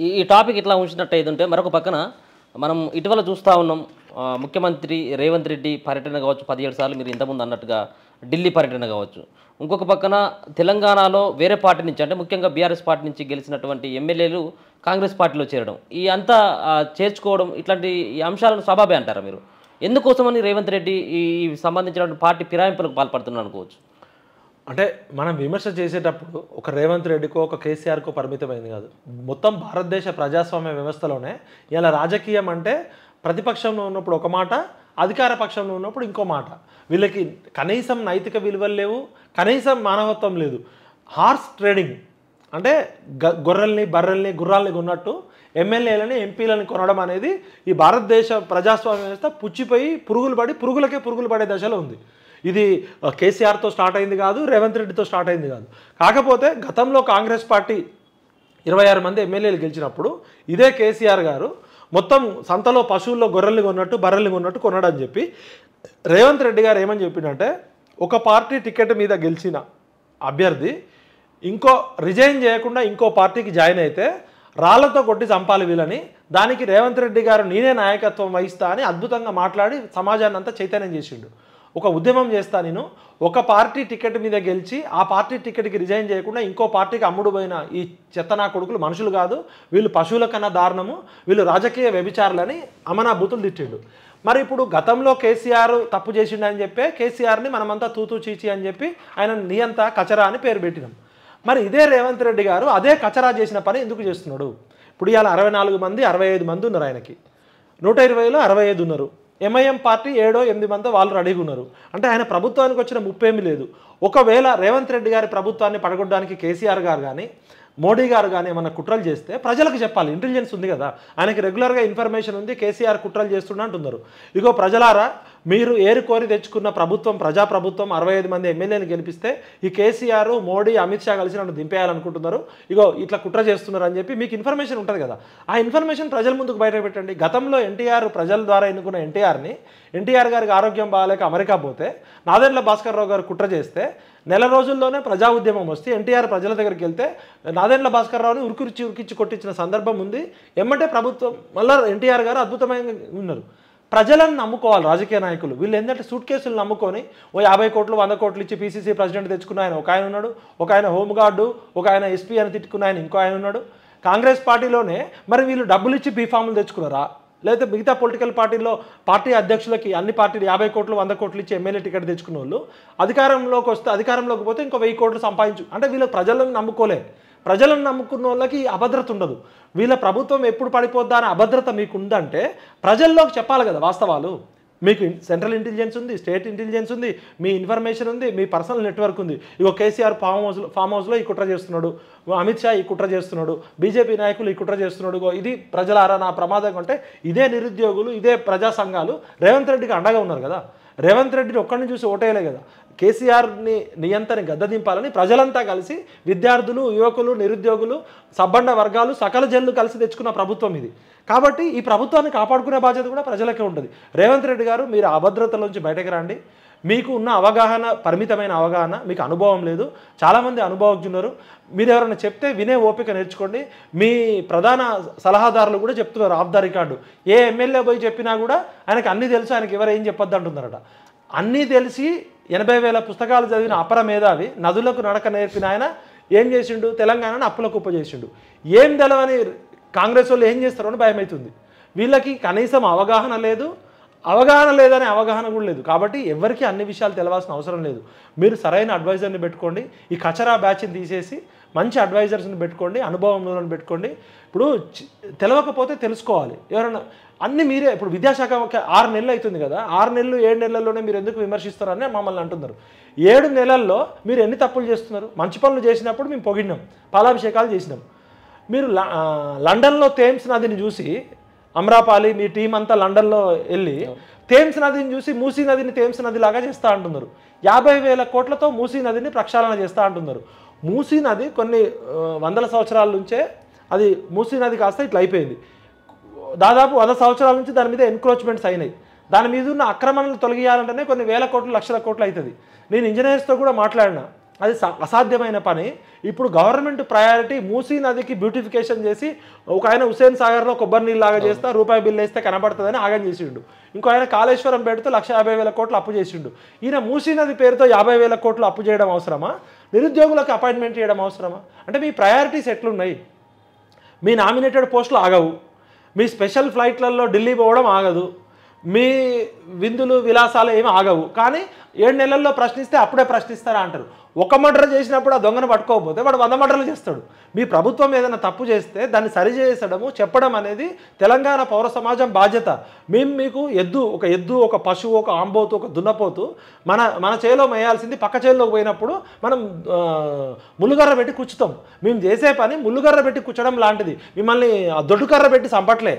ఈ టాపిక్ ఇట్లా ఉంచినట్టయితే మరొక పక్కన మనం ఇటీవల చూస్తూ ఉన్నాం. ముఖ్యమంత్రి రేవంత్ రెడ్డి పర్యటన కావచ్చు, 17 సార్లు మీరు ఇంతకుముందు అన్నట్టుగా ఢిల్లీ పర్యటన కావచ్చు. ఇంకొక పక్కన తెలంగాణలో వేరే పార్టీ నుంచి, అంటే ముఖ్యంగా బీఆర్ఎస్ పార్టీ నుంచి గెలిచినటువంటి ఎమ్మెల్యేలు కాంగ్రెస్ పార్టీలో చేరడం, ఈ అంతా చేర్చుకోవడం, ఇట్లాంటి ఈ అంశాలను స్వభావే అంటారా మీరు? ఎందుకోసమని రేవంత్ రెడ్డి ఈ సంబంధించినటువంటి పార్టీ ఫిరాయింపులకు పాల్పడుతున్నారు అనుకోవచ్చు? అంటే మనం విమర్శ చేసేటప్పుడు ఒక రేవంత్ రెడ్డికో ఒక కేసీఆర్కో పరిమితమైంది కాదు. మొత్తం భారతదేశ ప్రజాస్వామ్య వ్యవస్థలోనే ఇలా రాజకీయం అంటే ప్రతిపక్షంలో ఉన్నప్పుడు ఒక మాట, అధికార పక్షంలో ఉన్నప్పుడు ఇంకో మాట. వీళ్ళకి కనీసం నైతిక విలువలు లేవు, కనీసం మానవత్వం లేదు. హార్స్ ట్రేడింగ్ అంటే గొర్రెల్ని బర్రెల్ని గుర్రాల్ని కొన్నట్టు ఎమ్మెల్యేలని ఎంపీలని కొనడం అనేది ఈ భారతదేశ ప్రజాస్వామ్య వ్యవస్థ పుచ్చిపోయి పురుగులు పడే దశలో ఉంది. ఇది కేసీఆర్తో స్టార్ట్ అయింది కాదు, రేవంత్ రెడ్డితో స్టార్ట్ అయింది కాదు. కాకపోతే గతంలో కాంగ్రెస్ పార్టీ 26 మంది ఎమ్మెల్యేలు గెలిచినప్పుడు ఇదే కేసీఆర్ గారు మొత్తం సంతలో పశువుల్లో గొర్రెల్ని కొన్నట్టు బర్రెల్ని కొన్నట్టు కొనడని చెప్పి రేవంత్ రెడ్డి గారు ఏమని చెప్పిందంటే, ఒక పార్టీ టికెట్ మీద గెలిచిన అభ్యర్థి ఇంకో రిజైన్ చేయకుండా ఇంకో పార్టీకి జాయిన్ అయితే రాళ్లతో కొట్టి చంపాలి వీళ్ళని, దానికి రేవంత్ రెడ్డి గారు నేనే నాయకత్వం వహిస్తా అని అద్భుతంగా మాట్లాడి సమాజాన్ని అంతా చైతన్యం చేసిండు. ఒక ఉద్యమం చేస్తా, నేను ఒక పార్టీ టికెట్ మీద గెలిచి ఆ పార్టీ టికెట్కి రిజైన్ చేయకుండా ఇంకో పార్టీకి అమ్ముడు పోయిన ఈ చెత్తనా కొడుకులు మనుషులు కాదు, వీళ్ళు పశువుల కన్నా దారుణము, వీళ్ళు రాజకీయ వ్యభిచారులని అమనా బూతులు తిట్టిండు. మరి ఇప్పుడు గతంలో కేసీఆర్ తప్పు చేసిండు అని చెప్పి కేసీఆర్ని మనమంతా తూతూ చీచి అని చెప్పి ఆయన నియంత కచరా అని పేరు పెట్టినాం. మరి ఇదే రేవంత్ రెడ్డి గారు అదే కచరా చేసిన పని ఎందుకు చేస్తున్నాడు? ఇప్పుడు ఇవాళ 64 మంది 65 మంది ఉన్నారు, ఆయనకి 120లో 65 ఉన్నారు. ఎంఐఎం పార్టీ 7-8 మంది వాళ్ళు రెడీగా ఉన్నారు. అంటే ఆయన ప్రభుత్వానికి వచ్చిన ముప్పేమీ లేదు. ఒకవేళ రేవంత్ రెడ్డి గారి ప్రభుత్వాన్ని పడగొట్టడానికి కేసీఆర్ గారు కానీ మోడీ గారు కానీ ఏమన్నా కుట్రలు చేస్తే ప్రజలకు చెప్పాలి. ఇంటెలిజెన్స్ ఉంది కదా, ఆయనకి రెగ్యులర్గా ఇన్ఫర్మేషన్ ఉంది, కేసీఆర్ కుట్రలు చేస్తున్నా అంటున్నారు. ఇగో ప్రజలారా, మీరు ఏరుకోరి తెచ్చుకున్న ప్రభుత్వం ప్రజాప్రభుత్వం 65 మంది ఎమ్మెల్యేలు గెలిపిస్తే ఈ కేసీఆర్ మోడీ అమిత్ షా కలిసి నన్ను దింపేయాలనుకుంటున్నారు, ఇగో ఇట్లా కుట్ర చేస్తున్నారు అని చెప్పి మీకు ఇన్ఫర్మేషన్ ఉంటుంది కదా, ఆ ఇన్ఫర్మేషన్ ప్రజల ముందుకు బయట పెట్టండి. గతంలో ఎన్టీఆర్ ప్రజల ద్వారా ఎన్నుకున్న ఎన్టీఆర్ గారికి ఆరోగ్యం బాగాలేక అమెరికా పోతే నాదెండ్ల భాస్కర్ రావు గారు కుట్ర చేస్తే నెల రోజుల్లోనే ప్రజా ఉద్యమం వస్తే ఎన్టీఆర్ ప్రజల దగ్గరికి వెళ్తే నాదెండ్ల భాస్కర్ రావుని ఉరికిచ్చి కొట్టించిన సందర్భం ఉంది. ఎమ్మటే ప్రభుత్వం మళ్ళీ ఎన్టీఆర్ గారు అద్భుతమైన ఉన్నారు. ప్రజలను నమ్ముకోవాలి రాజకీయ నాయకులు. వీళ్ళు ఏంటంటే సూట్ కేసులు నమ్ముకొని 50 కోట్లు 100 కోట్లు ఇచ్చి పీసీసీ ప్రెసిడెంట్ తెచ్చుకున్న ఆయన ఒక ఆయన ఉన్నాడు, ఒక ఆయన హోంగార్డు, ఒక ఆయన ఎస్పీ అని తిట్టుకున్న ఆయన ఇంకో ఆయన ఉన్నాడు. కాంగ్రెస్ పార్టీలోనే మరి వీళ్ళు డబ్బులు ఇచ్చి బీఫాములు తెచ్చుకున్నారా? లేకపోతే మిగతా పొలిటికల్ పార్టీలో పార్టీ అధ్యక్షులకి అన్ని పార్టీలు 50 కోట్లు 100 కోట్లు ఇచ్చి ఎమ్మెల్యే టికెట్ తెచ్చుకున్న వాళ్ళు అధికారంలోకి పోతే ఇంకో 1000 కోట్లు సంపాదించు అంటే వీళ్ళు ప్రజలను నమ్ముకోలే. ప్రజలను నమ్ముకున్న వాళ్ళకి అభద్రత ఉండదు. వీళ్ళ ప్రభుత్వం ఎప్పుడు పడిపోద్దా అనే అభద్రత మీకు ఉందంటే ప్రజల్లోకి చెప్పాలి కదా వాస్తవాలు. మీకు సెంట్రల్ ఇంటెలిజెన్స్ ఉంది, స్టేట్ ఇంటెలిజెన్స్ ఉంది, మీ ఇన్ఫర్మేషన్ ఉంది, మీ పర్సనల్ నెట్వర్క్ ఉంది. ఇగో కేసీఆర్ ఫామ్ హౌస్లో ఈ కుట్ర చేస్తున్నాడు, అమిత్ షా ఈ కుట్ర చేస్తున్నాడు, బీజేపీ నాయకులు ఈ కుట్ర చేస్తున్నాడు. ఇది ప్రజలారా నా ప్రమాదం అంటే ఇదే నిరుద్యోగులు, ఇదే ప్రజా సంఘాలు రేవంత్ రెడ్డికి అండగా ఉన్నారు కదా. రేవంత్ రెడ్డిని ఒక్కడిని చూసి ఓటేయలే కదా, కేసీఆర్ని నియంత్రణ గద్దదింపాలని ప్రజలంతా కలిసి విద్యార్థులు, యువకులు, నిరుద్యోగులు, సబ్బండ వర్గాలు, సకల జనులు కలిసి తెచ్చుకున్న ప్రభుత్వం ఇది. కాబట్టి ఈ ప్రభుత్వాన్ని కాపాడుకునే బాధ్యత కూడా ప్రజలకే ఉంటుంది. రేవంత్ రెడ్డి గారు, మీరు అభద్రతలోంచి బయటకు రండి. మీకు ఉన్న అవగాహన పరిమితమైన అవగాహన, మీకు అనుభవం లేదు. చాలామంది అనుభవజ్ఞున్నారు. మీరు ఎవరైనా చెప్తే వినే ఓపిక నేర్చుకోండి. మీ ప్రధాన సలహాదారులు కూడా చెప్తున్నారు of the record. A MLA పోయి చెప్పినా కూడా ఆయనకు అన్నీ తెలుసు, ఆయనకి ఎవరు ఏం చెప్పొద్దు అంటున్నారట. అన్నీ తెలిసి 80,000 పుస్తకాలు చదివిన అపర మేధావి, నదులకు నడక నేర్పిన ఆయన ఏం చేసిండు? తెలంగాణను అప్పుల కుప్ప చేసిండు. ఏం తెలవని కాంగ్రెస్ వాళ్ళు ఏం చేస్తారో అని భయమవుతుంది. వీళ్ళకి కనీసం అవగాహన లేదనే అవగాహన కూడా లేదు. కాబట్టి ఎవరికి అన్ని విషయాలు తెలవాల్సిన అవసరం లేదు. మీరు సరైన అడ్వైజర్ని పెట్టుకోండి. ఈ కచరా బ్యాచ్ని తీసేసి మంచి అడ్వైజర్స్ని పెట్టుకోండి, అనుభవం పెట్టుకోండి. ఇప్పుడు తెలవకపోతే తెలుసుకోవాలి. ఎవరైనా అన్నీ మీరే ఇప్పుడు విద్యాశాఖ 6 నెలలు అవుతుంది కదా, 6 నెలలు 7 నెలల్లోనే మీరు ఎందుకు విమర్శిస్తారని మమ్మల్ని అంటున్నారు. 7 నెలల్లో మీరు ఎన్ని తప్పులు చేస్తున్నారు? మంచి పనులు చేసినప్పుడు మేము పొగిడినాం, పాలాభిషేకాలు చేసినాం. మీరు లండన్లో థేమ్స్ నదిని చూసి, అమ్రాపాలి మీ టీం అంతా లండన్లో వెళ్ళి థేమ్స్ నదిని చూసి మూసీ నదిని థేమ్స్ నది లాగా చేస్తూ అంటున్నారు. 50,000 కోట్లతో మూసీ నదిని ప్రక్షాళన చేస్తూ అంటున్నారు. మూసీ నది కొన్ని వందల సంవత్సరాల నుంచే అది మూసీ నది కాస్త ఇట్లా అయిపోయింది. దాదాపు 100 సంవత్సరాల నుంచి దాని మీద ఎన్క్రోచ్మెంట్స్ అయినాయి. దాని మీద ఉన్న అక్రమణలు తొలగియాలంటేనే కొన్ని వేల కోట్లు లక్షల కోట్లు అవుతుంది. నేను ఇంజనీర్స్తో కూడా మాట్లాడినా, అది అసాధ్యమైన పని. ఇప్పుడు గవర్నమెంట్ ప్రయారిటీ మూసీ నదికి బ్యూటిఫికేషన్ చేసి ఒక ఆయన హుసేన్ సాగర్లో కొబ్బరి నీళ్ళలాగా చేస్తా రూపాయి బిల్లు వేస్తే కనబడుతుందని ఆగం చేసిండు. ఇంకో ఆయన కాళేశ్వరం పెడితే 1,50,000 కోట్లు అప్పు చేసిండు. ఈయన మూసీ నది పేరుతో 50,000 కోట్లు అప్పు చేయడం అవసరమా? నిరుద్యోగులకు అపాయింట్మెంట్ చేయడం అవసరమా? అంటే మీ ప్రయారిటీస్ ఎట్లున్నాయి? మీ నామినేటెడ్ పోస్టులు ఆగవు, మీ స్పెషల్ ఫ్లైట్లలో ఢిల్లీ పోవడం ఆగదు, మీ విందులు విలాసాలు ఏమి ఆగవు. కానీ 7 నెలల్లో ప్రశ్నిస్తే అప్పుడే ప్రశ్నిస్తారా అంటారు. ఒక మర్డర్ చేసినప్పుడు ఆ దొంగను పట్టుకోకపోతే వాడు 100 మర్డర్లు చేస్తాడు. మీ ప్రభుత్వం ఏదైనా తప్పు చేస్తే దాన్ని సరిచేసడము చెప్పడం అనేది తెలంగాణ పౌర సమాజం బాధ్యత. మేము మీకు ఒక ఎద్దు ఒక పశువు ఒక ఆంబోతు ఒక దున్నపోతు మన చేలో మేయాల్సింది పక్క చేలోకి పోయినప్పుడు మనం ముళ్ళుగర్ర పెట్టి కూర్చుతాం. మేము చేసే పని ముళ్ళుగర్ర పెట్టి కూర్చడం లాంటిది. మిమ్మల్ని దొడ్డుకర్ర పెట్టి చంపట్లే.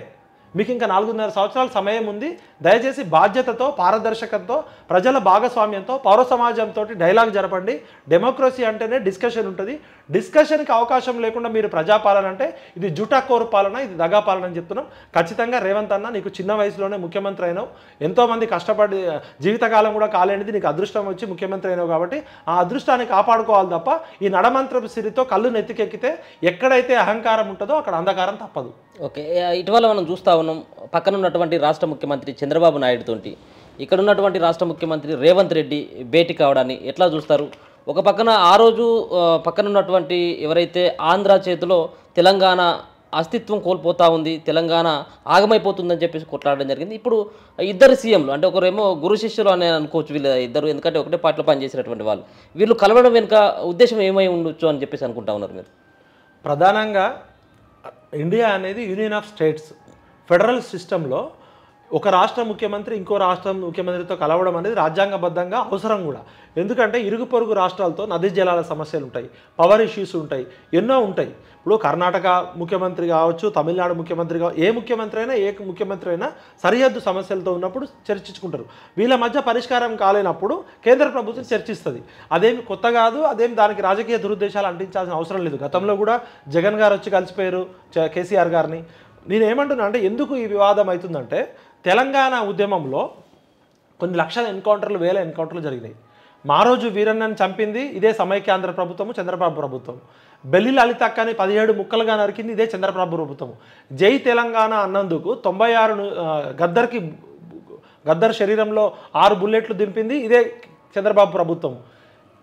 మీకు ఇంకా 4.5 సంవత్సరాల సమయం ఉంది. దయచేసి బాధ్యతతో పారదర్శకంతో ప్రజల భాగస్వామ్యంతో పౌర సమాజంతో డైలాగ్ జరపండి. డెమోక్రసీ అంటేనే డిస్కషన్ ఉంటుంది. డిస్కషన్కి అవకాశం లేకుండా మీరు ప్రజాపాలన అంటే ఇది జూటాకోరు పాలన, ఇది దగా పాలన అని చెప్తున్నాం. ఖచ్చితంగా రేవంత్ అన్న నీకు చిన్న వయసులోనే ముఖ్యమంత్రి అయినావు. ఎంతోమంది కష్టపడి జీవితకాలం కూడా కాలేనిది నీకు అదృష్టం వచ్చి ముఖ్యమంత్రి అయినావు. కాబట్టి ఆ అదృష్టాన్ని కాపాడుకోవాలి తప్ప ఈ నడమంత్రపు సిరితో కళ్ళు నెత్తికెక్కితే ఎక్కడైతే అహంకారం ఉంటుందో అక్కడ అంధకారం తప్పదు. ఓకే, ఇటీవల మనం చూస్తూ ఉన్నాం పక్కన ఉన్నటువంటి రాష్ట్ర ముఖ్యమంత్రి చంద్రబాబు నాయుడుతోటి ఇక్కడ ఉన్నటువంటి రాష్ట్ర ముఖ్యమంత్రి రేవంత్ రెడ్డి భేటీ కావడాన్ని ఎట్లా చూస్తారు? ఒక పక్కన ఆ రోజు పక్కన ఉన్నటువంటి ఎవరైతే ఆంధ్ర చేతిలో తెలంగాణ అస్తిత్వం కోల్పోతూ ఉంది, తెలంగాణ ఆగమైపోతుందని చెప్పేసి కొట్లాడడం జరిగింది. ఇప్పుడు ఇద్దరు సీఎంలు అంటే ఒకరేమో గురు శిష్యులు అని అనుకోవచ్చు వీళ్ళు ఇద్దరు, ఎందుకంటే ఒకటే పార్టీలో పనిచేసినటువంటి వాళ్ళు. వీళ్ళు కలవడం వెనుక ఉద్దేశం ఏమై ఉండొచ్చు అని చెప్పేసి అనుకుంటా ఉన్నారు మీరు? ప్రధానంగా ఇండియా అనేది యూనియన్ ఆఫ్ స్టేట్స్ ఫెడరల్ సిస్టంలో ఒక రాష్ట్ర ముఖ్యమంత్రి ఇంకో రాష్ట్ర ముఖ్యమంత్రితో కలవడం అనేది రాజ్యాంగబద్ధంగా అవసరం కూడా. ఎందుకంటే ఇరుగు పొరుగు రాష్ట్రాలతో నదీ జలాల సమస్యలు ఉంటాయి, పవర్ ఇష్యూస్ ఉంటాయి, ఎన్నో ఉంటాయి. ఇప్పుడు కర్ణాటక ముఖ్యమంత్రి కావచ్చు, తమిళనాడు ముఖ్యమంత్రి ఏ ముఖ్యమంత్రి అయినా సరిహద్దు సమస్యలతో ఉన్నప్పుడు చర్చించుకుంటారు. వీళ్ళ మధ్య పరిష్కారం కాలేనప్పుడు కేంద్ర ప్రభుత్వం చర్చిస్తుంది. అదేమి కొత్త కాదు, అదేమి దానికి రాజకీయ దురుద్దేశాలు అంటించాల్సిన అవసరం లేదు. గతంలో కూడా జగన్ గారు వచ్చి కలిసిపోయారు కేసీఆర్ గారిని. నేనేమంటున్నా అంటే ఎందుకు ఈ వివాదం అవుతుందంటే తెలంగాణ ఉద్యమంలో కొన్ని లక్షల ఎన్కౌంటర్లు, వేల ఎన్కౌంటర్లు జరిగినాయి. మారోజు వీరన్నని చంపింది ఇదే సమైక్యాంధ్ర ప్రభుత్వము, చంద్రబాబు ప్రభుత్వం. బెల్లి లలితక్కని 17 ముక్కలుగా నరికింది ఇదే చంద్రబాబు ప్రభుత్వము. జై తెలంగాణ అన్నందుకు 96 గద్దర్ శరీరంలో 6 బుల్లెట్లు దింపింది ఇదే చంద్రబాబు ప్రభుత్వం.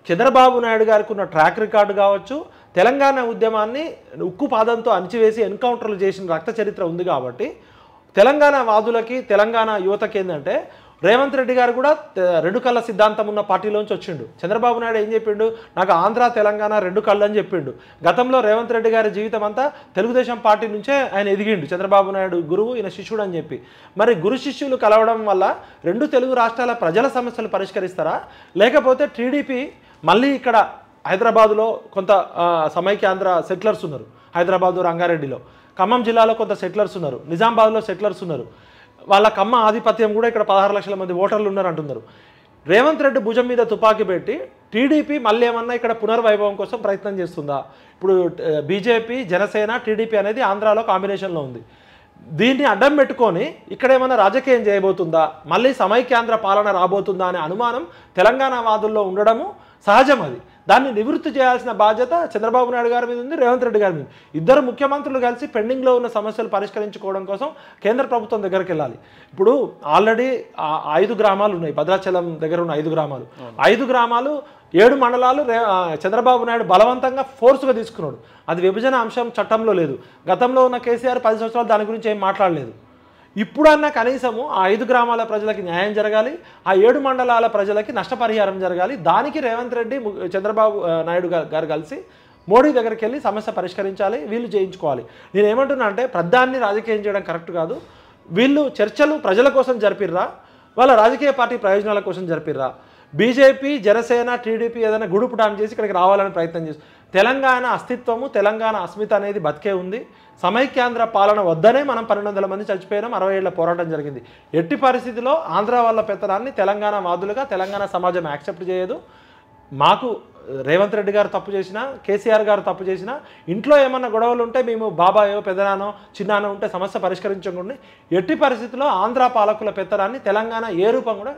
చంద్రబాబు నాయుడు గారికి ఉన్న ట్రాక్ రికార్డు కావచ్చు, తెలంగాణ ఉద్యమాన్ని ఉక్కు పాదంతో అణిచివేసి ఎన్కౌంటర్లు చేసిన రక్త చరిత్ర ఉంది. కాబట్టి తెలంగాణ వాదులకి తెలంగాణ యువతకి ఏంటంటే రేవంత్ రెడ్డి గారు కూడా 2 కళ్ళ సిద్ధాంతం ఉన్న పార్టీలోంచి వచ్చిండు. చంద్రబాబు నాయుడు ఏం చెప్పిండు? నాకు ఆంధ్ర తెలంగాణ 2 కళ్ళు అని చెప్పిండు. గతంలో రేవంత్ రెడ్డి గారి జీవితం అంతా తెలుగుదేశం పార్టీ నుంచే ఆయన ఎదిగిండు. చంద్రబాబు నాయుడు గురువు, ఈయన శిష్యుడు అని చెప్పి. మరి గురు శిష్యులు కలవడం వల్ల 2 తెలుగు రాష్ట్రాల ప్రజల సమస్యలు పరిష్కరిస్తారా? లేకపోతే టీడీపీ మళ్ళీ ఇక్కడ హైదరాబాదులో కొంత సమైక్యాంధ్ర సెటిలర్స్ ఉన్నారు, హైదరాబాదు రంగారెడ్డిలో, ఖమ్మం జిల్లాలో కొంత సెటిలర్స్ ఉన్నారు, నిజామాబాద్లో సెటిలర్స్ ఉన్నారు. వాళ్ళ కమ్మ ఆధిపత్యం కూడా ఇక్కడ 16 లక్షల మంది ఓటర్లు ఉన్నారు అంటున్నారు. రేవంత్ రెడ్డి భుజం మీద తుపాకీ పెట్టి టీడీపీ మళ్ళీ ఏమన్నా ఇక్కడ పునర్వైభవం కోసం ప్రయత్నం చేస్తుందా? ఇప్పుడు బీజేపీ, జనసేన, టీడీపీ అనేది ఆంధ్రాలో కాంబినేషన్లో ఉంది. దీన్ని అడ్డం పెట్టుకొని ఇక్కడ ఏమైనా రాజకీయం చేయబోతుందా, మళ్ళీ సమైక్యాంధ్ర పాలన రాబోతుందా అనే అనుమానం తెలంగాణ వాదుల్లో ఉండడము సహజం. అది దాన్ని నివృత్తి చేయాల్సిన బాధ్యత చంద్రబాబు నాయుడు గారి మీద ఉంది, రేవంత్ రెడ్డి గారి మీద. ఇద్దరు ముఖ్యమంత్రులు కలిసి పెండింగ్లో ఉన్న సమస్యలు పరిష్కరించుకోవడం కోసం కేంద్ర ప్రభుత్వం దగ్గరికి వెళ్ళాలి. ఇప్పుడు ఆల్రెడీ 5 గ్రామాలు ఉన్నాయి, భద్రాచలం దగ్గర ఉన్న 5 గ్రామాలు, 5 గ్రామాలు 7 మండలాలు చంద్రబాబు నాయుడు బలవంతంగా ఫోర్స్గా తీసుకున్నాడు. అది విభజన అంశం చట్టంలో లేదు. గతంలో ఉన్న కేసీఆర్ 10 సంవత్సరాలు దాని గురించి ఏం మాట్లాడలేదు. ఇప్పుడన్నా కనీసము ఆ 5 గ్రామాల ప్రజలకి న్యాయం జరగాలి, ఆ 7 మండలాల ప్రజలకి నష్టపరిహారం జరగాలి. దానికి రేవంత్ రెడ్డి, చంద్రబాబు నాయుడు గారు కలిసి మోడీ దగ్గరికి వెళ్ళి సమస్య పరిష్కరించాలి, వీళ్ళు చేయించుకోవాలి. నేను ఏమంటున్నా అంటే ప్రధాన్ని రాజకీయం చేయడం కరెక్ట్ కాదు. వీళ్ళు చర్చలు ప్రజల కోసం జరిపిర్రా, వాళ్ళ రాజకీయ పార్టీ ప్రయోజనాల కోసం జరిపిర్రా? బీజేపీ, జనసేన, టీడీపీ ఏదైనా గుడుపుటాన్ని చేసి ఇక్కడికి రావాలని ప్రయత్నం చేసి తెలంగాణ అస్తిత్వము, తెలంగాణ అస్మిత అనేది బతికే ఉంది. సమైక్యాంధ్ర పాలన వద్దనే మనం 1200 మంది చచ్చిపోయినాం, 60 ఏళ్ల పోరాటం జరిగింది. ఎట్టి పరిస్థితిలో ఆంధ్ర వాళ్ళ పెత్తనాన్ని తెలంగాణ వాదులుగా తెలంగాణ సమాజం యాక్సెప్ట్ చేయదు. మాకు రేవంత్ రెడ్డి గారు తప్పు చేసినా, కేసీఆర్ గారు తప్పు చేసినా, ఇంట్లో ఏమన్నా గొడవలు ఉంటే మేము బాబాయో పెదనానో చిన్నానో ఉంటే సమస్య పరిష్కరించకుండా ఎట్టి పరిస్థితుల్లో ఆంధ్ర పాలకుల పెత్తనాన్ని తెలంగాణ ఏ రూపం కూడా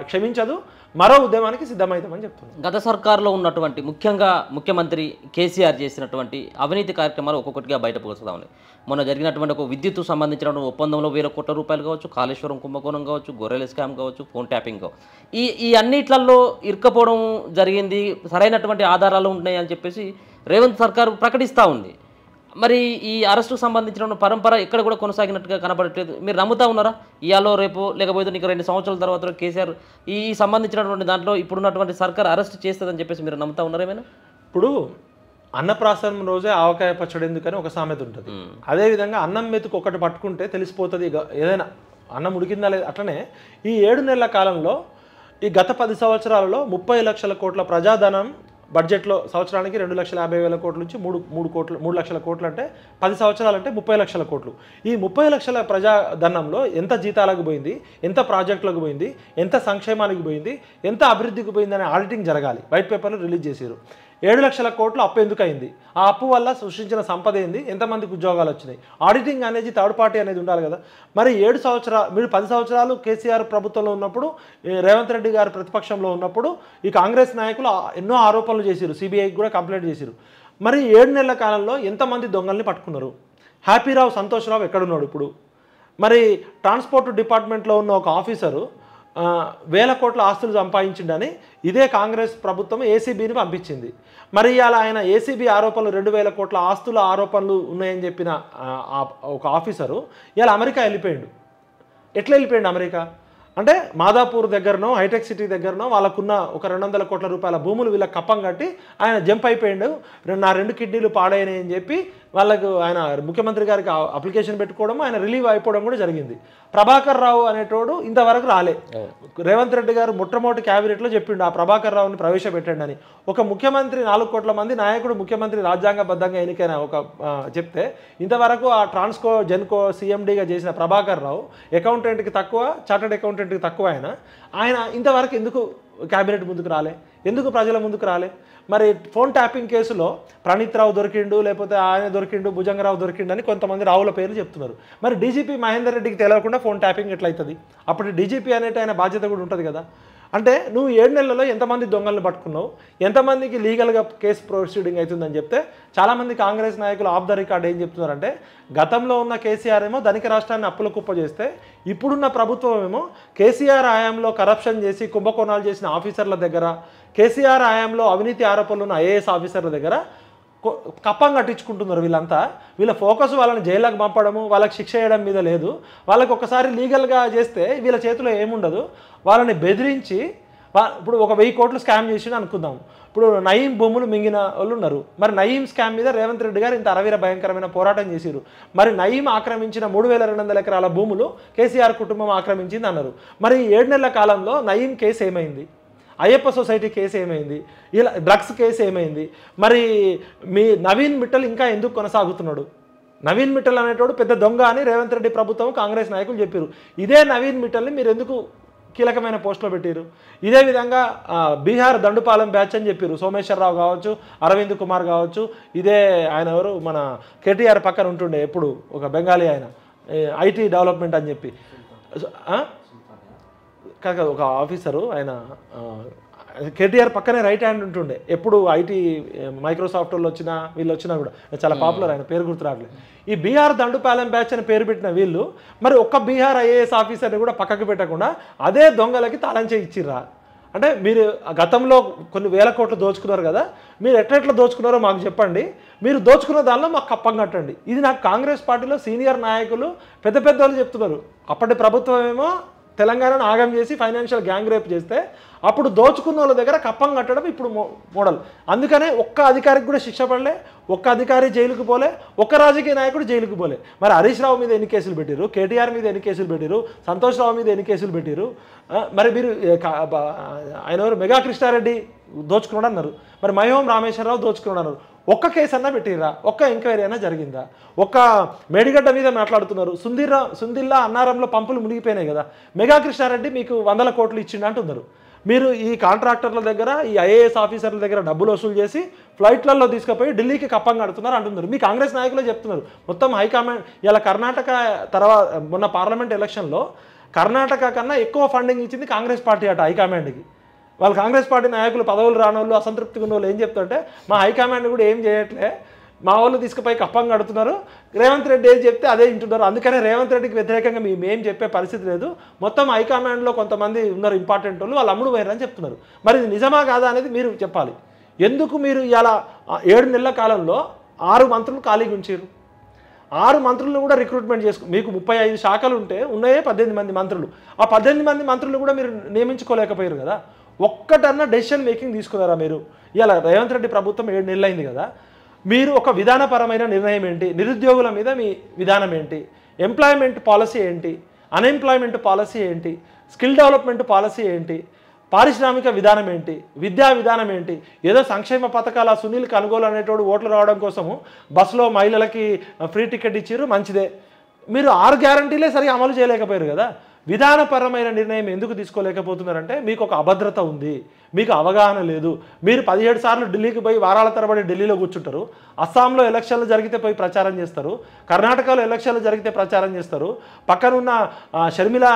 క్షమించదు, మరో ఉద్యమానికి సిద్ధమవుతామని చెప్తున్నాను. గత సర్కారులో ఉన్నటువంటి ముఖ్యంగా ముఖ్యమంత్రి కేసీఆర్ చేసినటువంటి అవినీతి కార్యక్రమాలు ఒక్కొక్కటిగా బయటపడుతూ ఉన్నాయి. మొన్న జరిగినటువంటి ఒక విద్యుత్తు సంబంధించినటువంటి ఒప్పందంలో 1,000 కోట్ల రూపాయలు కావచ్చు, కాళేశ్వరం కుంభకోణం కావచ్చు, గొర్రెల స్కామ్ కావచ్చు, ఫోన్ ట్యాపింగ్ కావచ్చు, ఈ అన్నిట్లలో ఇరుక్కపోవడం జరిగింది, సరైనటువంటి ఆధారాలు ఉన్నాయి అని చెప్పేసి రేవంత్ సర్కారు ప్రకటిస్తూ ఉంది. మరి ఈ అరెస్టుకు సంబంధించిన పరంపర ఎక్కడ కూడా కొనసాగినట్టుగా కనబడట్లేదు. మీరు నమ్ముతా ఉన్నారా ఇయాలో రేపు, లేకపోతే నీకు 2 సంవత్సరాల తర్వాత కేసీఆర్ ఈ సంబంధించినటువంటి దాంట్లో ఇప్పుడున్నటువంటి సర్కార్ అరెస్ట్ చేస్తుందని చెప్పేసి మీరు నమ్ముతా ఉన్నారా ఏమైనా? ఇప్పుడు అన్నప్రాసనం రోజే ఆవకాయ పచ్చడి ఎందుకని ఒక సామెత ఉంటుంది. అదేవిధంగా అన్నం మెతుకు ఒకటి పట్టుకుంటే తెలిసిపోతుంది ఏదైనా అన్నం ఉడికిందా లేదు. అట్లనే ఈ 7 నెలల కాలంలో ఈ గత 10 సంవత్సరాలలో 30 లక్షల కోట్ల ప్రజాధనం బడ్జెట్లో సంవత్సరానికి 2,50,000 కోట్ల నుంచి 3 లక్షల కోట్లు అంటే 10 సంవత్సరాలంటే 30 లక్షల కోట్లు. ఈ 30 లక్షల ప్రజాధనంలో ఎంత జీతాలకు పోయింది, ఎంత ప్రాజెక్టులకు పోయింది, ఎంత సంక్షేమానికి పోయింది, ఎంత అభివృద్ధికి పోయింది అనే ఆడిటింగ్ జరగాలి. వైట్ పేపర్లు రిలీజ్ చేశారు. 7 లక్షల కోట్లు అప్పు ఎందుకు అయింది, ఆ అప్పు వల్ల సృష్టించిన సంపద ఏంది, ఎంతమందికి ఉద్యోగాలు వచ్చినాయి, ఆడిటింగ్ అనేది థర్డ్ పార్టీ అనేది ఉండాలి కదా. మరి 7 సంవత్సరాలు మీరు 10 సంవత్సరాలు కేసీఆర్ ప్రభుత్వంలో ఉన్నప్పుడు, రేవంత్ రెడ్డి గారు ప్రతిపక్షంలో ఉన్నప్పుడు ఈ కాంగ్రెస్ నాయకులు ఎన్నో ఆరోపణలు చేశారు, సిబిఐకి కూడా కంప్లైంట్ చేశారు. మరి 7 నెలల కాలంలో ఎంతమంది దొంగల్ని పట్టుకున్నారు? హ్యాపీరావు సంతోష్రావు ఎక్కడున్నాడు ఇప్పుడు? మరి ట్రాన్స్పోర్ట్ డిపార్ట్మెంట్లో ఉన్న ఒక ఆఫీసరు 1,000 కోట్ల ఆస్తులు సంపాదించిండని ఇదే కాంగ్రెస్ ప్రభుత్వం ఏసీబీని పంపించింది. మరి ఇవాళ ఆయన ఏసీబీ ఆరోపణలు 2,000 కోట్ల ఆస్తుల ఆరోపణలు ఉన్నాయని చెప్పిన ఒక ఆఫీసరు ఇవాళ అమెరికా వెళ్ళిపోయాడు. ఎట్లా వెళ్ళిపోయాడు అమెరికా అంటే మాదాపూర్ దగ్గరనో హైటెక్ సిటీ దగ్గరనో వాళ్ళకున్న ఒక 200 కోట్ల రూపాయల భూములు వీళ్ళకి కప్పం కట్టి ఆయన జంప్ అయిపోయాడు. నా 2 కిడ్నీలు పాడైనాయి అని చెప్పి వాళ్ళకు ఆయన ముఖ్యమంత్రి గారికి అప్లికేషన్ పెట్టుకోవడం, ఆయన రిలీవ్ అయిపోవడం కూడా జరిగింది. ప్రభాకర్ రావు అనేటోడు ఇంతవరకు రాలే. రేవంత్ రెడ్డి గారు మొట్టమొదటి క్యాబినెట్లో చెప్పిండు ఆ ప్రభాకర్ రావుని ప్రవేశపెట్టండి అని. ఒక ముఖ్యమంత్రి 4 కోట్ల మంది నాయకుడు ముఖ్యమంత్రి రాజ్యాంగబద్ధంగా ఎన్నికైన ఒక చెప్తే ఇంతవరకు ఆ ట్రాన్స్కో జెన్కో సీఎండీగా చేసిన ప్రభాకర్ రావు అకౌంటెంట్కి తక్కువ, చార్టెడ్ అకౌంటెంట్కి తక్కువ ఆయన ఇంతవరకు ఎందుకు క్యాబినెట్ ముందుకు రాలే, ఎందుకు ప్రజల ముందుకు రాలే? మరి ఫోన్ ట్యాపింగ్ కేసులో ప్రణీత్ రావు దొరికిండు, లేకపోతే ఆయన దొరికిండు, భుజంగరావు దొరికిండు అని కొంతమంది రావుల పేర్లు చెప్తున్నారు. మరి డీజీపీ మహేందర్ రెడ్డికి తెలియకుండా ఫోన్ ట్యాపింగ్ ఎట్లయితుంది? అప్పుడు డీజీపీ అనేటి ఆయన బాధ్యత కూడా ఉంటుంది కదా. అంటే నువ్వు 7 నెలల్లో ఎంతమంది దొంగలను పట్టుకున్నావు, ఎంతమందికి లీగల్గా కేసు ప్రొసీడింగ్ అవుతుందని చెప్తే చాలామంది కాంగ్రెస్ నాయకులు ఆఫ్ ద రికార్డ్ ఏం చెప్తున్నారంటే గతంలో ఉన్న కేసీఆర్ ఏమో ధనిక రాష్ట్రాన్ని అప్పుల కుప్ప చేస్తే ఇప్పుడున్న ప్రభుత్వం ఏమో కేసీఆర్ హయాంలో కరప్షన్ చేసి కుంభకోణాలు చేసిన ఆఫీసర్ల దగ్గర, కేసీఆర్ హయాంలో అవినీతి ఆరోపణలు ఉన్న ఐఏఎస్ ఆఫీసర్ల దగ్గర కప్పం కట్టించుకుంటున్నారు. వీళ్ళంతా వీళ్ళ ఫోకస్ వాళ్ళని జైలుకి పంపడము, వాళ్ళకి శిక్ష వేయడం మీద లేదు. వాళ్ళకి ఒకసారి లీగల్గా చేస్తే వీళ్ళ చేతిలో ఏముండదు. వాళ్ళని బెదిరించి ఇప్పుడు ఒక 1000 కోట్లు స్కామ్ చేసి అనుకుందాం. ఇప్పుడు నయీం భూములు మింగిన వాళ్ళు ఉన్నారు. మరి నయీం స్కామ్ మీద రేవంత్ రెడ్డి గారు ఇంత అరవీర భయంకరమైన పోరాటం చేశారు. మరి నయీం ఆక్రమించిన 3,200 ఎకరాల భూములు కేసీఆర్ కుటుంబం ఆక్రమించింది అన్నారు. మరి 7 నెలల కాలంలో నయీం కేసు ఏమైంది? అయ్యప్ప సొసైటీ కేసు ఏమైంది? ఇలా డ్రగ్స్ కేసు ఏమైంది? మరి మీ నవీన్ మిట్టల్ ఇంకా ఎందుకు కొనసాగుతున్నాడు? నవీన్ మిట్టల్ అనేటోడు పెద్ద దొంగ అని రేవంత్ రెడ్డి ప్రభుత్వం కాంగ్రెస్ నాయకులు చెప్పారు. ఇదే నవీన్ మిట్టల్ని మీరు ఎందుకు కీలకమైన పోస్టులో పెట్టారు? ఇదే విధంగా బీహార్ దండుపాలెం బ్యాచ్ అని చెప్పారు. సోమేశ్వరరావు కావచ్చు, అరవింద్ కుమార్ కావచ్చు, ఇదే ఆయన ఎవరు మన కేటీఆర్ పక్కన ఉంటుండే ఎప్పుడు ఒక బెంగాలీ ఆయన ఐటీ డెవలప్మెంట్ అని చెప్పి కాక ఒక ఆఫీసరు ఆయన కేటీఆర్ పక్కనే రైట్ హ్యాండ్ ఉంటుండే ఎప్పుడు ఐటీ మైక్రోసాఫ్ట్ వాళ్ళు వచ్చినా వీళ్ళు వచ్చినా కూడా చాలా పాపులర్, ఆయన పేరు గుర్తురాట్లేదు. ఈ బీహార్ దండుపాలెం బ్యాచ్ అని పేరు పెట్టిన వీళ్ళు మరి ఒక్క బీహార్ ఐఏఎస్ ఆఫీసర్ని కూడా పక్కకు పెట్టకుండా అదే దొంగలకి తాళం చేయి ఇచ్చిర్రా? అంటే మీరు గతంలో కొన్ని 1000 కోట్లు దోచుకున్నారు కదా, మీరు ఎట్లా దోచుకున్నారో మాకు చెప్పండి, మీరు దోచుకున్న దానిలో మాకు కప్పం కట్టండి. ఇది నాకు కాంగ్రెస్ పార్టీలో సీనియర్ నాయకులు పెద్ద పెద్ద వాళ్ళు చెప్తున్నారు. అప్పటి ప్రభుత్వం ఏమో తెలంగాణను ఆగం చేసి ఫైనాన్షియల్ గ్యాంగ్ రేప్ చేస్తే అప్పుడు దోచుకున్న వాళ్ళ దగ్గర కప్పం కట్టడం ఇప్పుడు మోడల్. అందుకనే ఒక్క అధికారికి కూడా శిక్ష పడలే, ఒక్క అధికారి జైలుకు పోలే, ఒక్క రాజకీయ నాయకుడు జైలుకు పోలే. మరి హరీష్ రావు మీద ఎన్ని కేసులు పెట్టారు, కేటీఆర్ మీద ఎన్ని కేసులు పెట్టారు, సంతోష్ రావు మీద ఎన్ని కేసులు పెట్టారు? మరి మీరు ఆయన ఎవరు మెగా కృష్ణారెడ్డి దోచుకున్నాడు అన్నారు, మరి మైహోం రామేశ్వరరావు దోచుకున్నాడు అన్నారు. ఒక్క కేసు అన్నా పెట్టిర్రా? ఒక్క ఎంక్వైరీ అయినా జరిగిందా? ఒక్క మేడిగడ్డ మీద మాట్లాడుతున్నారు. సుందిల్లా అన్నారంలో పంపులు మునిగిపోయినాయి కదా, మెగా కృష్ణారెడ్డి మీకు 100 కోట్లు ఇచ్చిండు అంటున్నారు. మీరు ఈ కాంట్రాక్టర్ల దగ్గర, ఈ ఐఏఎస్ ఆఫీసర్ల దగ్గర డబ్బులు వసూలు చేసి ఫ్లైట్లలో తీసుకుపోయి ఢిల్లీకి కప్పం కడుతున్నారు అంటున్నారు. మీ కాంగ్రెస్ నాయకులే చెప్తున్నారు. మొత్తం హైకమాండ్ ఇలా కర్ణాటక తర్వాత మొన్న పార్లమెంట్ ఎలక్షన్లో కర్ణాటక కన్నా ఎక్కువ ఫండింగ్ ఇచ్చింది కాంగ్రెస్ పార్టీ అట హైకమాండ్కి. వాళ్ళు కాంగ్రెస్ పార్టీ నాయకులు పదవులు రానోళ్ళు అసంతృప్తిగా ఉన్న వాళ్ళు ఏం చెప్తుంటే మా హైకమాండ్ కూడా ఏం చేయట్లే, మా వాళ్ళు తీసుకుపోయి కప్పం కడుతున్నారు, రేవంత్ రెడ్డి ఏం చెప్తే అదే వింటున్నారు, అందుకనే రేవంత్ రెడ్డికి వ్యతిరేకంగా మేమేం చెప్పే పరిస్థితి లేదు, మొత్తం హైకమాండ్లో కొంతమంది ఉన్నారు ఇంపార్టెంట్ వాళ్ళు, వాళ్ళు అమ్ముడు పోయారని చెప్తున్నారు. మరి ఇది నిజమా కాదా అనేది మీరు చెప్పాలి. ఎందుకు మీరు ఇలా 7 నెలల కాలంలో 6 మంత్రులు ఖాళీగా ఉంచారు? 6 మంత్రులను కూడా రిక్రూట్మెంట్ మీకు 35 శాఖలు ఉంటే ఉన్నాయే 18 మంది మంత్రులు. ఆ 18 మంది మంత్రులు కూడా మీరు నియమించుకోలేకపోయారు కదా. ఒక్కటన్నా డెసిషన్ మేకింగ్ తీసుకున్నారా మీరు? ఇలా రేవంత్ రెడ్డి ప్రభుత్వం 7 నెలలు అయింది కదా, మీరు ఒక విధానపరమైన నిర్ణయం ఏంటి? నిరుద్యోగుల మీద మీ విధానం ఏంటి? ఎంప్లాయ్మెంట్ పాలసీ ఏంటి? అన్ఎంప్లాయ్మెంట్ పాలసీ ఏంటి? స్కిల్ డెవలప్మెంట్ పాలసీ ఏంటి? పారిశ్రామిక విధానం ఏంటి? విద్యా విధానం ఏంటి? ఏదో సంక్షేమ పథకాల సునీల్ కనుగోలు అనేటోడు ఓట్లు రావడం కోసము బస్సులో మహిళలకి ఫ్రీ టికెట్ ఇచ్చారు, మంచిదే. మీరు 6 గ్యారంటీలే సరిగా అమలు చేయలేకపోయారు కదా. విధానపరమైన నిర్ణయం ఎందుకు తీసుకోలేకపోతున్నారంటే మీకు ఒక అభద్రత ఉంది, మీకు అవగాహన లేదు. మీరు 17 సార్లు ఢిల్లీకి పోయి వారాల తరబడి ఢిల్లీలో కూర్చుంటారు, అస్సాంలో ఎలక్షన్లు జరిగితే పోయి ప్రచారం చేస్తారు, కర్ణాటకలో ఎలక్షన్లు జరిగితే ప్రచారం చేస్తారు, పక్కనున్న షర్మిల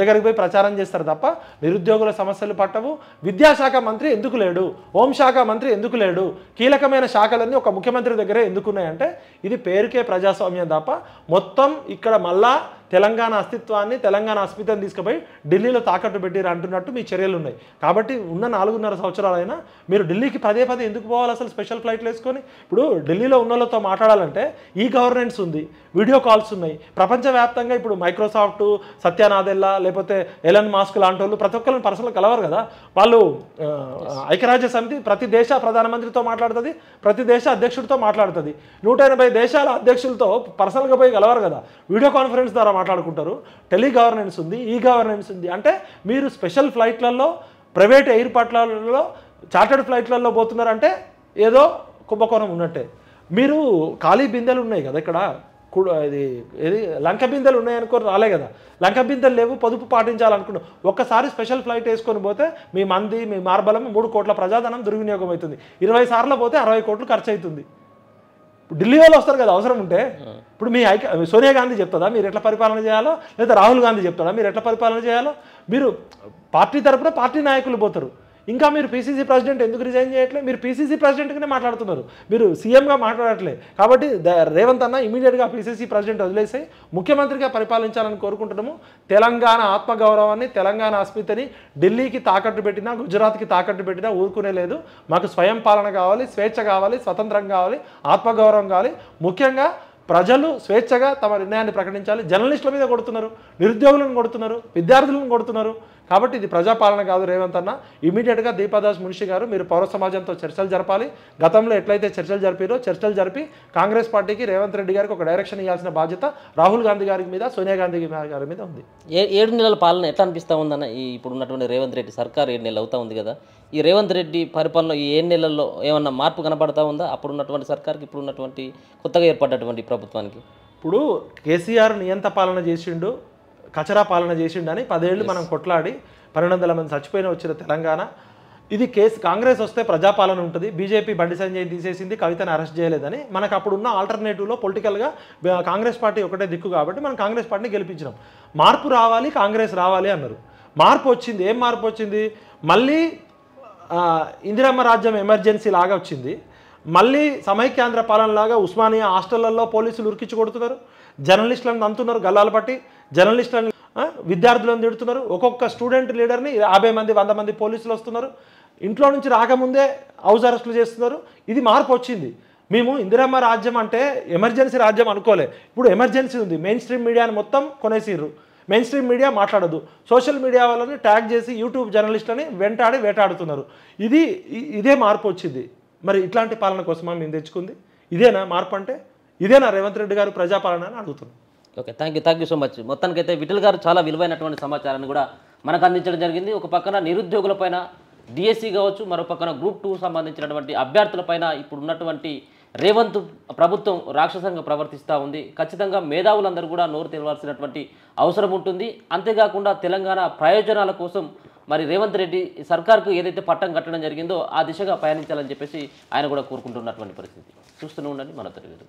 దగ్గరికి పోయి ప్రచారం చేస్తారు తప్ప నిరుద్యోగుల సమస్యలు పట్టవు. విద్యాశాఖ మంత్రి ఎందుకు లేడు? హోంశాఖ మంత్రి ఎందుకు లేడు? కీలకమైన శాఖలన్నీ ఒక ముఖ్యమంత్రి దగ్గరే ఎందుకున్నాయంటే ఇది పేరుకే ప్రజాస్వామ్యం తప్ప మొత్తం ఇక్కడ మళ్ళా తెలంగాణ అస్తిత్వాన్ని, తెలంగాణ అస్మితను తీసుకుపోయి ఢిల్లీలో తాకట్టు పెట్టిరు అంటున్నట్టు మీ చర్యలు ఉన్నాయి. కాబట్టి ఉన్న 4.5 సంవత్సరాలైనా మీరు ఢిల్లీకి పదే ఎందుకు పోవాలి అసలు స్పెషల్ ఫ్లైట్లు వేసుకొని? ఇప్పుడు ఢిల్లీలో ఉన్న వాళ్ళతో మాట్లాడాలంటే ఈ గవర్నెన్స్ ఉంది, వీడియో కాల్స్ ఉన్నాయి. ప్రపంచవ్యాప్తంగా ఇప్పుడు మైక్రోసాఫ్ట్, సత్య నాదెల్లా, లేకపోతే ఎలన్ మాస్క్ లాంటి వాళ్ళు ప్రతి ఒక్కరిని పర్సనల్ కలవరు కదా. వాళ్ళు ఐక్యరాజ్య సమితి ప్రతి దేశ ప్రధానమంత్రితో మాట్లాడుతుంది, ప్రతి దేశ అధ్యక్షుడితో మాట్లాడుతుంది. 180 దేశాల అధ్యక్షులతో పర్సనల్గా పోయి కలవరు కదా, వీడియో కాన్ఫరెన్స్ ద్వారా మాట్లాడుకుంటారు. టెలి గవర్నెన్స్ ఉంది, ఈ గవర్నెన్స్ ఉంది. అంటే మీరు స్పెషల్ ఫ్లైట్లలో, ప్రైవేట్ ఎయిర్పోర్ట్లలో, చార్టర్డ్ ఫ్లైట్లలో పోతున్నారంటే ఏదో కుంభకోణం ఉన్నట్టే. మీరు ఖాళీ బిందెలు ఉన్నాయి కదా ఇక్కడ, ఇది లంక బిందెలు ఉన్నాయనుకో రాలే కదా. లంక బిందెలు లేవు, పొదుపు పాటించాలనుకున్నాం. ఒక్కసారి స్పెషల్ ఫ్లైట్ వేసుకొని పోతే మీ మంది, మీ మార్బలం 3 కోట్ల ప్రజాధనం దుర్వినియోగం అవుతుంది. 20 సార్లు పోతే 60 కోట్లు ఖర్చు అవుతుంది. ఢిల్లీ వాళ్ళు వస్తారు కదా అవసరం ఉంటే. ఇప్పుడు మీ సోనియా గాంధీ చెప్తుందా మీరు ఎట్లా పరిపాలన చేయాలో, లేదా రాహుల్ గాంధీ చెప్తాడా మీరు ఎట్లా పరిపాలన చేయాలో? మీరు పార్టీ తరపున పార్టీ నాయకులు పోతారు. ఇంకా మీరు పీసీసీ ప్రెసిడెంట్ ఎందుకు రిజైన్ చేయట్లేదు? మీరు పీసీసీ ప్రెసిడెంట్గానే మాట్లాడుతున్నారు, మీరు సీఎంగా మాట్లాడట్లేదు. కాబట్టి రేవంత్ అన్న ఇమీడియట్గా పీసీసీ ప్రెసిడెంట్ వదిలేసి ముఖ్యమంత్రిగా పరిపాలించాలని కోరుకుంటున్నాము. తెలంగాణ ఆత్మగౌరవాన్ని, తెలంగాణ అస్మితని ఢిల్లీకి తాకట్టు పెట్టినా, గుజరాత్కి తాకట్టు పెట్టినా ఊరుకునే లేదు. మాకు స్వయం పాలన కావాలి, స్వేచ్ఛ కావాలి, స్వతంత్రం కావాలి, ఆత్మగౌరవం కావాలి. ముఖ్యంగా ప్రజలు స్వేచ్ఛగా తమ నిర్ణయాన్ని ప్రకటించాలి. జర్నలిస్టుల మీద కొడుతున్నారు, నిరుద్యోగులను కొడుతున్నారు, విద్యార్థులను కొడుతున్నారు. కాబట్టి ఇది ప్రజాపాలన కాదు రేవంత్ అన్న. ఇమీడియట్గా దీపాదాస్ మున్షి గారు మీరు పౌర సమాజంతో చర్చలు జరపాలి. గతంలో ఎట్లయితే చర్చలు జరిపారో చర్చలు జరిపి కాంగ్రెస్ పార్టీకి, రేవంత్ రెడ్డి గారికి ఒక డైరెక్షన్ ఇవ్వాల్సిన బాధ్యత రాహుల్ గాంధీ గారి మీద, సోనియా గాంధీ గారి మీద ఉంది. 7 నెలల పాలన ఎట్లా అనిపిస్తూ ఉందన్న? ఇప్పుడు ఉన్నటువంటి రేవంత్ రెడ్డి సర్కార్ 7 నెలలు అవుతా ఉంది కదా. ఈ రేవంత్ రెడ్డి పరిపాలన ఈ 7 నెలల్లో ఏమన్నా మార్పు కనబడతా ఉందా? అప్పుడు ఉన్నటువంటి సర్కార్కి, ఇప్పుడు ఉన్నటువంటి కొత్తగా ఏర్పడ్డటువంటి ప్రభుత్వానికి? ఇప్పుడు కేసీఆర్ నియంత పాలన చేసిండు, కచరా పాలన చేసిండు అని 10 ఏళ్ళు మనం కొట్లాడి 1200 మంది చచ్చిపోయిన వచ్చిన తెలంగాణ. ఇది కాంగ్రెస్ వస్తే ప్రజాపాలన ఉంటుంది. బీజేపీ బండి సంజయ్ తీసేసింది, కవితను అరెస్ట్ చేయలేదని. మనకు అప్పుడున్న ఆల్టర్నేటివ్లో పొలిటికల్గా కాంగ్రెస్ పార్టీ ఒకటే దిక్కు కాబట్టి మనం కాంగ్రెస్ పార్టీని గెలిపించినాం. మార్పు రావాలి, కాంగ్రెస్ రావాలి అన్నారు. మార్పు వచ్చింది. ఏం మార్పు వచ్చింది? మళ్ళీ ఇందిరమ్మ రాజ్యం ఎమర్జెన్సీ లాగా వచ్చింది. మళ్ళీ సమైక్యాంధ్ర పాలనలాగా ఉస్మానియా హాస్టళ్లలో పోలీసులు ఉరికించి కొడుతున్నారు, జర్నలిస్టులను అంటున్నారు గల్లాలు పట్టి, జర్నలిస్టులను విద్యార్థులను తిడుతున్నారు. ఒక్కొక్క స్టూడెంట్ లీడర్ని 50 మంది 100 మంది పోలీసులు వస్తున్నారు. ఇంట్లో నుంచి రాకముందే హౌస్ అరెస్టులు చేస్తున్నారు. ఇది మార్పు వచ్చింది. మేము ఇందిరమ్మ రాజ్యం అంటే ఎమర్జెన్సీ రాజ్యం అనుకోలే. ఇప్పుడు ఎమర్జెన్సీ ఉంది. మెయిన్ స్ట్రీమ్ మీడియాని మొత్తం కొనేసిర్రు. మెయిన్ స్ట్రీమ్ మీడియా మాట్లాడదు. సోషల్ మీడియా వాళ్ళని ట్యాగ్ చేసి యూట్యూబ్ జర్నలిస్టులని వేటాడుతున్నారు. ఇదే మార్పు వచ్చింది. మరి ఇట్లాంటి పాలన కోసమా మేము తెచ్చుకుంది? ఇదేనా మార్పు అంటే? ఇదేనా రేవంత్ రెడ్డి గారు ప్రజాపాలన అని అడుగుతున్నాం. Okay, thank you so much. మొత్తానికైతే విఠల్ గారు చాలా విలువైనటువంటి సమాచారాన్ని కూడా మనకు అందించడం జరిగింది. ఒక పక్కన నిరుద్యోగులపైన డిఎస్సి కావచ్చు, మరో పక్కన గ్రూప్ 2 సంబంధించినటువంటి అభ్యర్థులపైన ఇప్పుడు ఉన్నటువంటి రేవంత్ ప్రభుత్వం రాక్షసంగా ప్రవర్తిస్తూ ఉంది. ఖచ్చితంగా మేధావులందరూ కూడా నోరు తెరవాల్సినటువంటి అవసరం ఉంటుంది. అంతేకాకుండా తెలంగాణ ప్రయోజనాల కోసం మరి రేవంత్ రెడ్డి సర్కార్కు ఏదైతే పట్టం కట్టడం జరిగిందో ఆ దిశగా పయనించాలని చెప్పేసి ఆయన కూడా కోరుకుంటున్నటువంటి పరిస్థితి. చూస్తూనే ఉండండి మన తెలుగు.